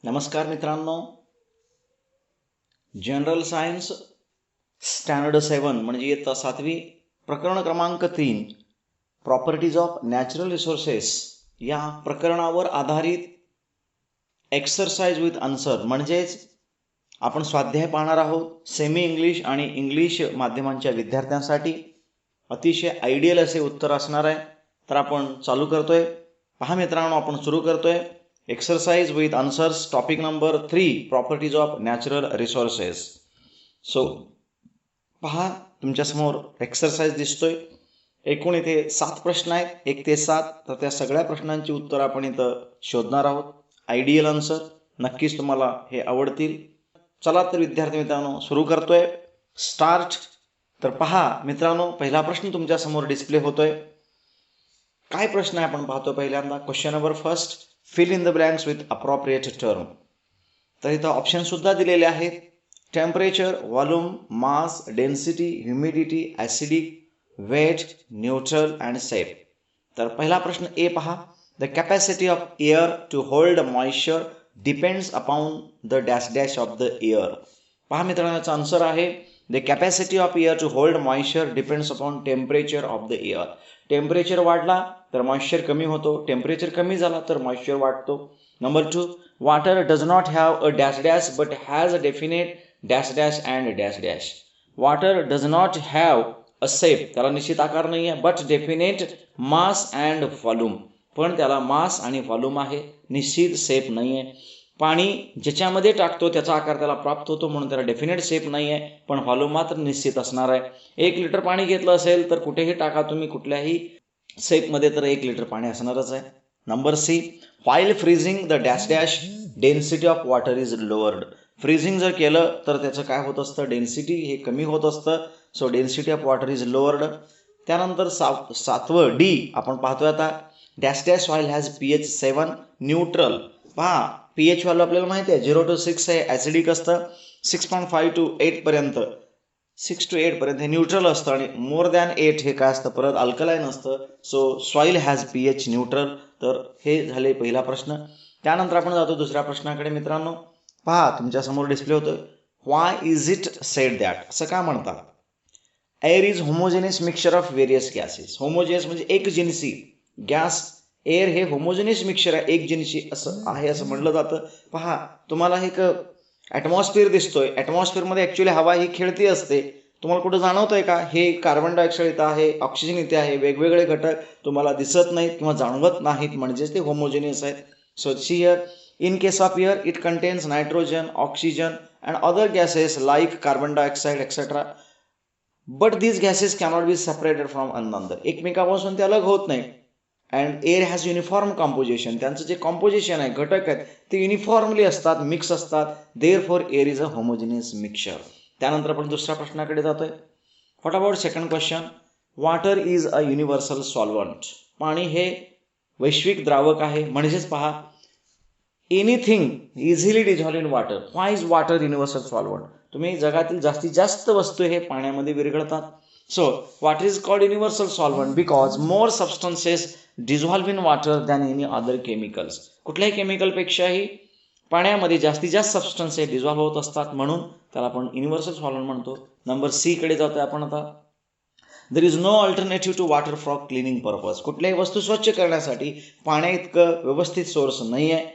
नमस्कार मित्रांनो, general science standard 7 म्हणजे इयत्ता 7वी प्रकरण क्रमांक 3 प्रॉपर्टीज ऑफ नॅचरल रिसोर्सेस या प्रकरणावर आधारित एक्सरसाइज विथ आन्सर म्हणजेच आपण स्वाध्याय पाहणार आहोत. सेमी इंग्लिश आणि इंग्लिश माध्यमांच्या विद्यार्थ्यांसाठी अतिशय आयडियल असे उत्तर असणार आहे. तर आपण चालू करतोय. पहा मित्रांनो, आपण सुरू करतोय exercise with answers, topic number 3 properties of natural resources. So पहा, तुमच्यासमोर एक्सरसाइज दिसतोय. एकूण इथे 7 प्रश्न आहेत, 1 ते 7. तर त्या सगळ्या प्रश्नांची उत्तर आपण इथं शोधणार आहोत. आयडियल आन्सर नक्कीच तुम्हाला हे आवडतील. चला तर विद्यार्थी मित्रांनो, सुरू करतोय. स्टार्ट. तर पहा मित्रांनो, पहिला प्रश्न तुमच्यासमोर डिस्प्ले होतोय. काय प्रश्न आहे आपण पाहतो. पहिल्यांदा question number first, fill in the blanks with appropriate term. तर इथं ऑप्शन सुद्धा दिलेले आहेत. Temperature, volume, mass, density, humidity, acidic, wet, neutral and safe. तर पहिला प्रश्न ए पहा. The capacity of air to hold moisture depends upon the dash dash of the air. पहा मित्रांनो, याचा आन्सर आहे the capacity of air to hold moisture depends upon temperature of the air. Temperature वाढला तर moisture कमी होतो, temperature कमी झाला तर मॉइश्चर वाढतो. Number 2, water does not have a dash dash but has a definite dash dash and dash dash. Water does not have a shape, त्याला निश्चित आकार नाही आहे, but definite mass and volume, पण त्याला मास आणि व्हॉल्यूम आहे, निश्चित शेप नाही आहे. पाणी ज्याच्यामध्ये टाकतो त्याचा आकार त्याला प्राप्त होतो, म्हणून त्याला डेफिनेट शेप नाही आहे, पण व्हॉल्यूम मात्र निश्चित असणार आहे. 1 लिटर पाणी घेतलं असेल तर कुठेही टाका तुम्ही कुठल्याही शेपमध्ये, तर 1 लिटर पाणी असणारच आहे. Number C, while freezing the dash dash density of water is lowered. Freezing जर केलं तर त्याचं काय होत असतं, डेन्सिटी हे कमी होत असतं. So density of water is lowered. त्यानंतर 7वं डी आपण पाहतोय आता. Dash dash oil has pH 7 neutral. पहा, pH व्हॅल्यू आपल्याला माहिती आहे 0 to 6 आहे, ॲसिडिक असतं. 6.5 to 8 पर्यंत, 6 to 8 पर्यंत हे न्यूट्रल असतं, आणि मोर दॅन 8 हे काय असतं, परत अल्कलाईन असतं. So soil has pH neutral. तर हे झाले पहिला प्रश्न. त्यानंतर आपण जातो दुसऱ्या प्रश्नाकडे. मित्रांनो पहा, तुमच्यासमोर डिस्प्ले होतोय. व्हाय इज इट सेड दॅट. असं का म्हणतात. Air is homogeneous mixture of various gases. Homogeneous म्हणजे एकजिनसी. गॅस, एअर हे होमोजेनियस मिक्सचर आहे, एकजिनसी असं आहे, असं म्हटलं जातं. पहा, तुम्हाला एक ॲटमॉस्फिअर दिसतोय. ॲटमॉस्फिअरमध्ये ॲक्च्युली हवा ही खेळती असते. तुम्हाला कुठं जाणवतंय का, हे कार्बन डायऑक्साईड इथं आहे, ऑक्सिजन इथे आहे, वेगवेगळे घटक तुम्हाला दिसत नाहीत किंवा जाणवत नाहीत, म्हणजेच ते होमोजेनियस आहेत. So here in case of air it contains nitrogen, oxygen and other gases like carbon dioxide etc, but these gases cannot be separated from one another. एकमेकांपासून ते अलग होत नाही. and air has uniform composition. त्यांचं जे composition आहे, घटक आहेत, ते युनिफॉर्मली असतात, मिक्स असतात. therefore air is a homogeneous mixture. त्यानंतर आपण दुसऱ्या प्रश्नाकडे जातोय. what about second question, water is a universal solvent. पाणी हे वैश्विक द्रावक आहे, म्हणजेच पहा, anything easily dissolve in water. Why is water universal solvent. तुम्ही जगातील जास्तीत जास्त वस्तू हे पाण्यामध्ये विरघळतात. So water is called universal solvent because more substances dissolve in water than any other chemicals. कुठल्याही केमिकलपेक्षाही पाण्यामध्ये जास्तीत जास्त सबस्टन्स हे डिझॉल्व होत असतात, म्हणून त्याला आपण युनिव्हर्सल सॉल्व्हंट म्हणतो. नंबर सी कडे जातोय आपण आता. There is no alternative to water for cleaning purpose. कुठल्याही वस्तू स्वच्छ करण्यासाठी पाण्या इतकं व्यवस्थित सोर्स नाही आहे.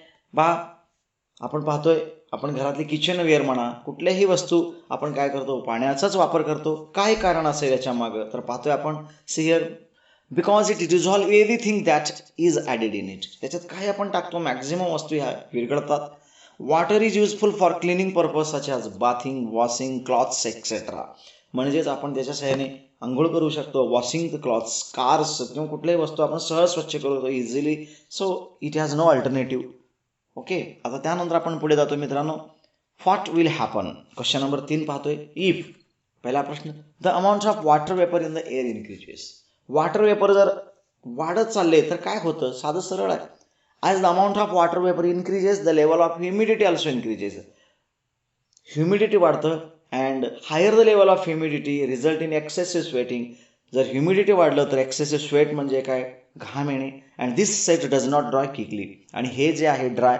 आपण पाहतोय, आपण घरातली किचनवेअर म्हणा, कुठल्याही वस्तू आपण काय करतो, पाण्याचाच वापर करतो. काय कारण असेल याच्या मागं, तर पाहतोय आपण सियर because it dissolve everything that is added in it. त्याच्यात काय आपण टाकतो, मॅक्झिमम वस्तू ह्या विरघळतात. Water is useful for cleaning purpose such as bathing, washing clothes etcetera. म्हणजेच आपण त्याच्या सहाय्याने आंघोळ करू शकतो, वॉशिंग द क्लॉथ्स, कार्स किंवा कुठल्याही वस्तू आपण सहज स्वच्छ करू easily. So it has no alternative. Okay, आता त्यानंतर आपण पुढे जातो मित्रांनो. What will happen. Question number 3 पाहतोय. इफ, पहिला प्रश्न, the amount of water vapour in the air increases. Water vapour जर वाढत चालले तर काय होतं, साधं सरळ आहे. As the amount of water vapour increases the level of humidity also increases. Humidity वाढतं and higher the level of humidity result in excessive sweating. जर ह्युमिडिटी वाढलं तर एक्सेसिव्ह स्वेट म्हणजे काय, घाम येणे. And this set does not dry quickly. आणि हे जे आहे ड्राय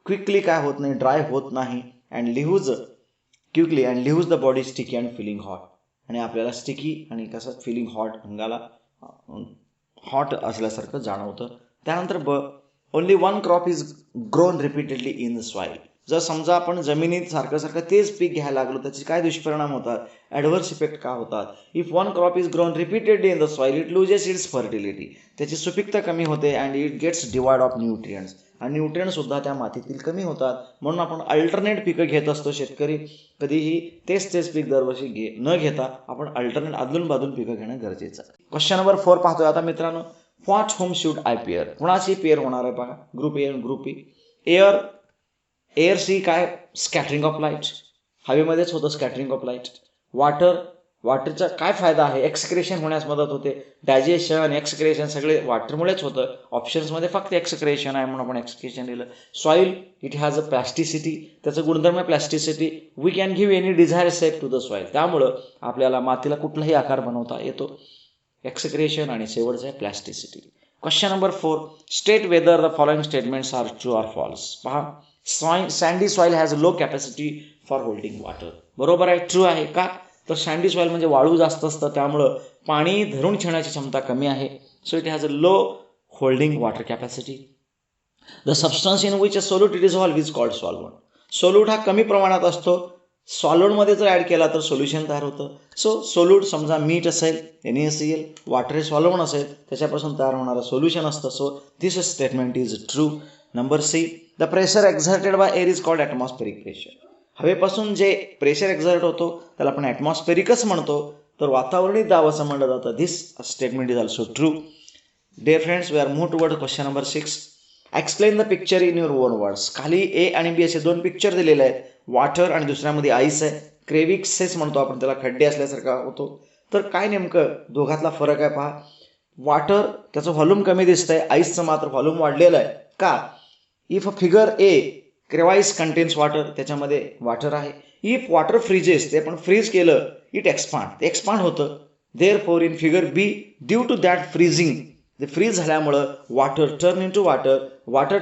क्विकली काय होत नाही, ड्राय होत नाही, and leaves quickly and leaves the body sticky and feeling hot, आणि आपल्याला स्टिकी आणि कसं फिलिंग हॉट, अंगाला हॉट असल्यासारखं जाणवतं. त्यानंतर only one crop is grown repeatedly in the soil. जर समजा आपण जमिनीत सारखं सारखं तेच पीक घ्यायला लागलो, त्याचे काय दुष्परिणाम होतात, ॲडव्हर्स इफेक्ट का होतात. If one crop is grown repeatedly in the soil it loses its fertility, त्याची सुपीकता कमी होते, and it gets devoid of nutrients, आणि न्यूट्रियंटसुद्धा त्या मातीतील कमी होतात. म्हणून आपण अल्टरनेट पिकं घेत असतो. शेतकरी कधीही तेच पीक दरवर्षी न घेता आपण अल्टरनेट अदलून बाजून पिकं घेणं गरजेचं आहे. क्वेश्चन नंबर 4 पाहतोय आता मित्रांनो. What home should I pair, कोणाची पेअर होणार आहे बघा, ग्रुप ए आणि ग्रुप बी. एअर सी काय, स्कॅटरिंग ऑफ लाईट, हवेमध्येच होतं स्कॅटरिंग ऑफ लाईट. वॉटरचा काय फायदा आहे, एक्सक्रेशन होण्यास मदत होते, डायजेशन एक्सक्रेशन सगळे वॉटरमुळेच होतं. ऑप्शन्समध्ये फक्त एक्सक्रेशन आहे म्हणून आपण एक्सक्रेशन लिहिलं. Soil it has a plasticity, त्याचं गुणधर्म आहे plasticity. We can give any desire shape to the soil, त्यामुळं आपल्याला मातीला कुठलाही आकार बनवता येतो. एक्सक्रेशन आणि शेवटचं आहे plasticity. Question number 4, state whether the following statements are true or false. पहा, sandy soil has low capacity for holding water. बरोबर आहे, ट्रू आहे. का तर सँडी सॉईल म्हणजे वाळू जास्त असतं, त्यामुळं पाणी धरून ठेवण्याची क्षमता कमी आहे. So it has a low holding water capacity. The substance in which a solute dissolve is called solvent. Solute हा कमी प्रमाणात असतो, सॉल्व्हंटमध्ये जर ॲड केला तर सोल्युशन तयार होतं. सो सोल्यूट समजा मीठ असेल, NaCl, वॉटर हे सॉल्व्हंट असेल, त्याच्यापासून तयार होणारं सोल्युशन असतं. So this statement is true. Number C, the pressure exerted by air is called atmospheric pressure. हवेपासून जे प्रेशर एक्झर्ट होतो त्याला आपण ॲटमॉस्फेरिकच म्हणतो, तर वातावरणीय दाब असं म्हणलं जातं. This statement is also true. Dear friends, we are move toward question number 6. Explain the picture in your own words. खाली ए आणि बी असे 2 पिक्चर दिलेले आहेत. वॉटर आणि दुसऱ्यामध्ये आईस आहे. क्रेव्हिक्सेस म्हणतो आपण त्याला, खड्डे असल्यासारखा होतो. तर काय नेमकं दोघातला फरक आहे पहा. वॉटर त्याचं व्हॉल्यूम कमी दिसतंय, आईसचं मात्र व्हॉल्यूम वाढलेलं आहे. का? If figure A crevice contains water, त्याच्यामध्ये वॉटर आहे. इफ वॉटर फ्रीजेस, ते आपण फ्रीज केलं, इट एक्सपांड होतं. Therefore in figure B, due to that freezing, ते फ्रीज झाल्यामुळं water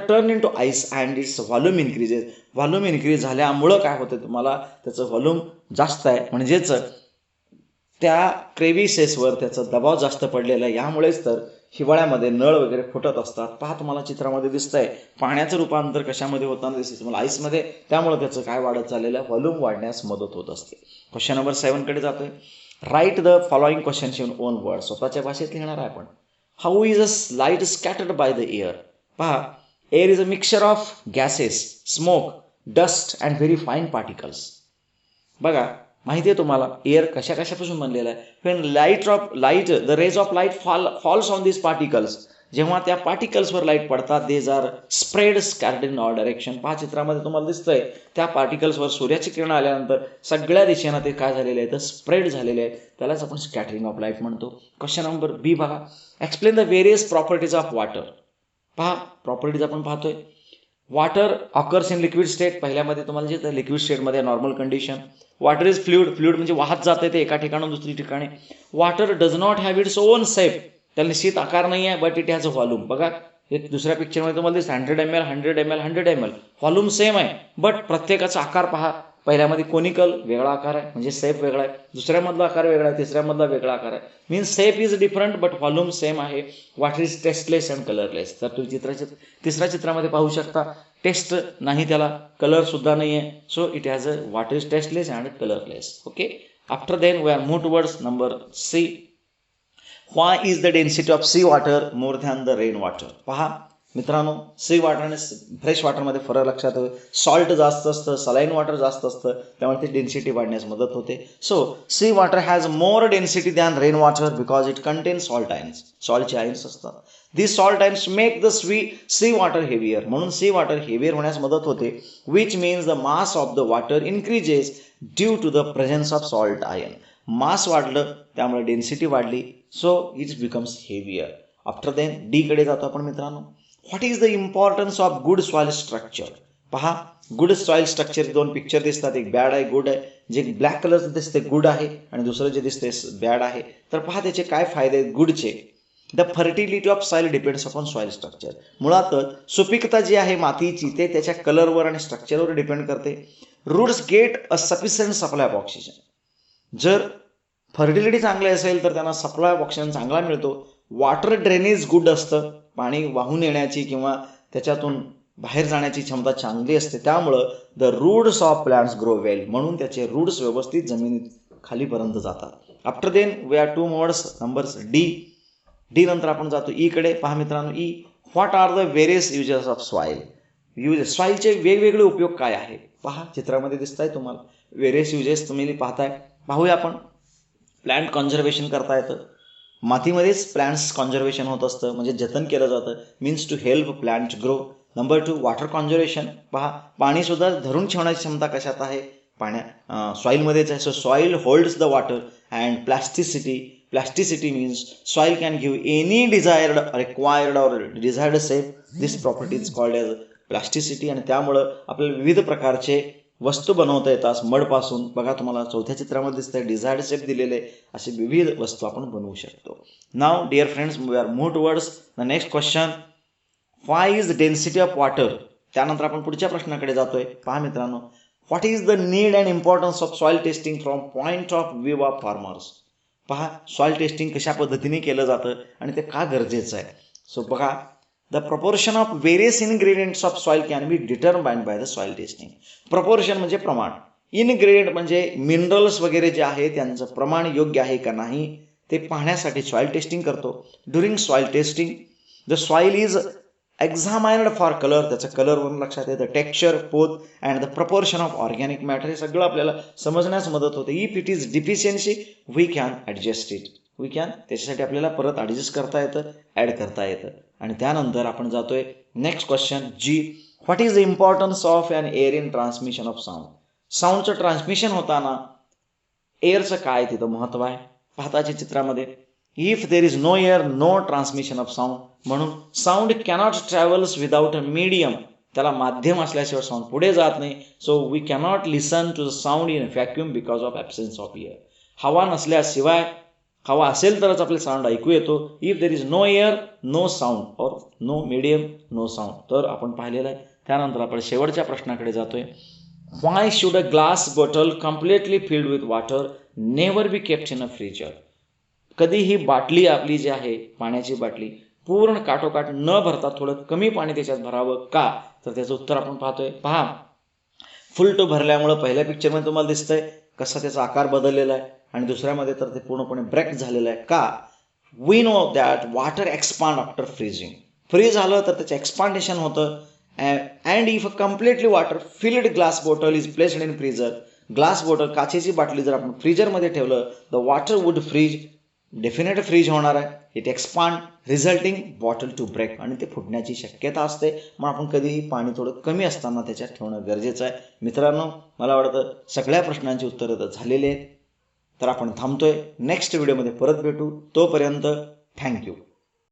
turn into ice and its volume increases. Volume increase झाल्यामुळं काय होतं, तुम्हाला त्याचं व्हॉल्यूम जास्त आहे, म्हणजेच त्या क्रेव्हिसेसवर त्याचा दबाव जास्त पडलेला आहे. यामुळेच तर हिवाळ्यामध्ये नळ वगैरे फुटत असतात. पहा, तुम्हाला चित्रामध्ये दिसतंय पाण्याचं रूपांतर कशामध्ये होताना दिसते तुम्हाला, आईसमध्ये. त्यामुळे त्याचं काय वाढत चाललेलं आहे, व्हॉल्यूम वाढण्यास मदत होत असते. क्वेश्चन नंबर 7 कडे जातोय. Write the following questions in own word. स्वतःच्या भाषेत लिहिणार आहे आपण. How is a light scattered by the air. पहा, air is a mixture of gases, smoke, dust and very fine particles. बघा, माहिती आहे तुम्हाला एअर कशापासून बनलेला आहे. when the rays of light falls on these particles, जेव्हा त्या पार्टिकल्सवर लाईट पडतात, these are spread scattered in all direction. 5 चित्रामध्ये तुम्हाला दिसतंय त्या पार्टिकल्सवर सूर्याची किरण आल्यानंतर सगळ्या दिशेनं ते काय झालेले आहेत, तर स्प्रेड झालेले आहेत. त्यालाच आपण स्कॅटरिंग ऑफ लाईट म्हणतो. क्वेश्चन नंबर बी बघा. Explain the various properties of water. पहा, प्रॉपर्टीज आपण पाहतोय. Water occurs in liquid state. पहिल्यामध्ये तुम्हाला जे लिक्विड स्टेटमध्ये normal condition. Water is fluid म्हणजे वाहत जाते ते एका ठिकाणून दुसरी ठिकाणी. Water does not have its own shape, त्याला निश्चित आकार नाही आहे, but it has a volume. बघा, हे दुसऱ्या पिक्चरमध्ये तुम्हाला दिसतं 100 ml 100 ml व्हॉल्यूम सेम आहे, बट प्रत्येकाचा आकार पहा. पहिल्यामध्ये कोनिकल वेगळा आकार आहे, म्हणजे शेप वेगळा आहे. दुसऱ्यामधला आकार वेगळा आहे, तिसऱ्यामधला वेगळा आकार आहे. Means shape is different but volume same आहे. Water is tasteless and colourless. तर तुम्ही तिसऱ्या चित्रामध्ये पाहू शकता, टेस्ट नाही, त्याला कलर सुद्धा नाही आहे. So it has a water is tasteless and colourless. Okay. After then we are move towards number C. Why is the density of sea water more than the rain water. पहा मित्रांनो, sea water आणि fresh वॉटरमध्ये फरक लक्षात हवं. Salt जास्त असतं, saline water जास्त असतं, त्यामुळे ती डेन्सिटी वाढण्यास मदत होते. So sea water has more density than rain water because it contain salt ions. सॉल्टचे आयन्स असतात. This salt ions make the sea water heavier. म्हणून सी वॉटर हेवियर होण्यास मदत होते. Which means the mass of the water increases due to the presence of salt ion. Mass वाढलं त्यामुळे density वाढली. So it becomes heavier. After then D कडे जातो आपण मित्रांनो. What is the importance of good soil structure. पहा, good soil structure 2 picture दिसतात, एक बॅड आहे, गुड आहे. जे ब्लॅक कलरचं दिसते गुड आहे आणि दुसरं जे दिसते बॅड आहे. तर पहा त्याचे काय फायदे आहेत गुडचे. The fertility of soil depends upon soil structure. मुळातच सुपीकता जी आहे मातीची ते त्याच्या कलरवर आणि स्ट्रक्चरवर डिपेंड करते. Roots get a sufficient supply of oxygen. जर फर्टिलिटी चांगली असेल तर त्यांना सप्लाय ऑफ ऑक्सिजन चांगला मिळतो. वॉटर ड्रेनेज गुड असतं, पाणी वाहून येण्याची किंवा त्याच्यातून बाहेर जाण्याची क्षमता चांगली असते. त्यामुळं the roots of plants grow well, म्हणून त्याचे रूट्स व्यवस्थित जमिनीत खालीपर्यंत जातात. After then we are 2 words numbers D नंतर आपण जातो ई कडे. पहा मित्रांनो, E what are the various uses of soil. सॉईलचे वेगवेगळे उपयोग काय आहे पहा, चित्रामध्ये दिसत आहे तुम्हाला व्हेरियस युजेस तुम्ही पाहताय. पाहूया आपण. प्लांट कॉन्झर्वेशन करता येतं, मातीमध्येच प्लांट्स कॉन्झर्वेशन होत असतं, म्हणजे जतन केलं जातं, means to help plant grow. Number 2 water conservation. पहा, पाणीसुद्धा धरून ठेवण्याची क्षमता कशात आहे, सॉईलमध्येच आहे. So soil holds the water. And plasticity means soil can give any desired required or desired shape. This property is called as plasticity. आणि त्यामुळं आपल्याला विविध प्रकारचे वस्तू बनवता येतात मडपासून. बघा तुम्हाला चौथ्या चित्रामध्ये दिसतंय डिझायर्ड शेप दिलेले, असे विविध वस्तू आपण बनवू शकतो. नाव dear friends, we are move towards the next question. Why is density of water. त्यानंतर आपण पुढच्या प्रश्नाकडे जातोय. पहा मित्रांनो, what is the need and importance of soil testing from point of view of farmers. पहा, सॉईल टेस्टिंग कशा पद्धतीने केलं जातं आणि ते का गरजेचं आहे. सो बघा, the proportion of various ingredients of soil can be determined by the soil testing. Proportion म्हणजे प्रमाण, इनग्रेडियंट म्हणजे मिनरल्स वगैरे जे आहे त्यांचं प्रमाण योग्य आहे का नाही ते पाहण्यासाठी सॉईल टेस्टिंग करतो. During soil testing the soil is examined for colour. त्याचं कलरवरून लक्षात येतं, टेक्स्चर, पोत and the proportion of organic matter. हे सगळं आपल्याला समजण्यास मदत होते. If it is deficiency we can adjust it. त्याच्यासाठी आपल्याला परत ॲडजस्ट करता येतं, ॲड करता येतं. आणि त्यानंतर आपण जातोय next question G. What is the importance of an air in transmission of sound. साऊंडचं ट्रान्समिशन होताना एअरचं काय तिथं महत्त्व आहे पाहताच्या चित्रामध्ये. If there is no air no transmission of sound. म्हणून sound cannot travels without a medium. त्याला माध्यम असल्याशिवाय साऊंड पुढे जात नाही. So we cannot listen to the sound in vacuum because of absence of air. हवा नसल्याशिवाय, हवा असेल तरच आपले साऊंड ऐकू येतो. If there is no air no sound or no medium no sound. तर आपण पाहिलेलं आहे. त्यानंतर आपण शेवटच्या प्रश्नाकडे जातोय. Why should a glass bottle completely filled with water never be kept in a freezer. कधी ही बाटली आपली जी आहे पाण्याची बाटली पूर्ण काठोकाठ न भरता थोडं कमी पाणी त्याच्यात भरावं का, तर त्याचं उत्तर आपण पाहतोय. पहा, फुल टू भरल्यामुळं पहिल्या पिक्चरमध्ये तुम्हाला दिसतंय कसा त्याचा आकार बदललेला आहे आणि दुसऱ्यामध्ये तर ते पूर्णपणे ब्रेक झालेलं आहे. का, we know that water expand after freezing. Freeze झालं तर त्याचं एक्सपांडेशन होतं. And if a completely water filled glass bottle is placed in freezer. Glass bottle, काचेची बाटली जर आपण फ्रीजरमध्ये ठेवलं the water would freeze. Definite freeze होणार आहे. It expand resulting bottle to break. आणि ते फुटण्याची शक्यता असते. मग आपण कधीही पाणी थोडं कमी असताना त्याच्यात ठेवणं गरजेचं आहे. मित्रांनो, मला वाटतं सगळ्या प्रश्नांची उत्तरं तर झालेली आहेत. तर आपण थांबतोय. नेक्स्ट व्हिडिओमध्ये परत भेटू. तोपर्यंत थँक्यू.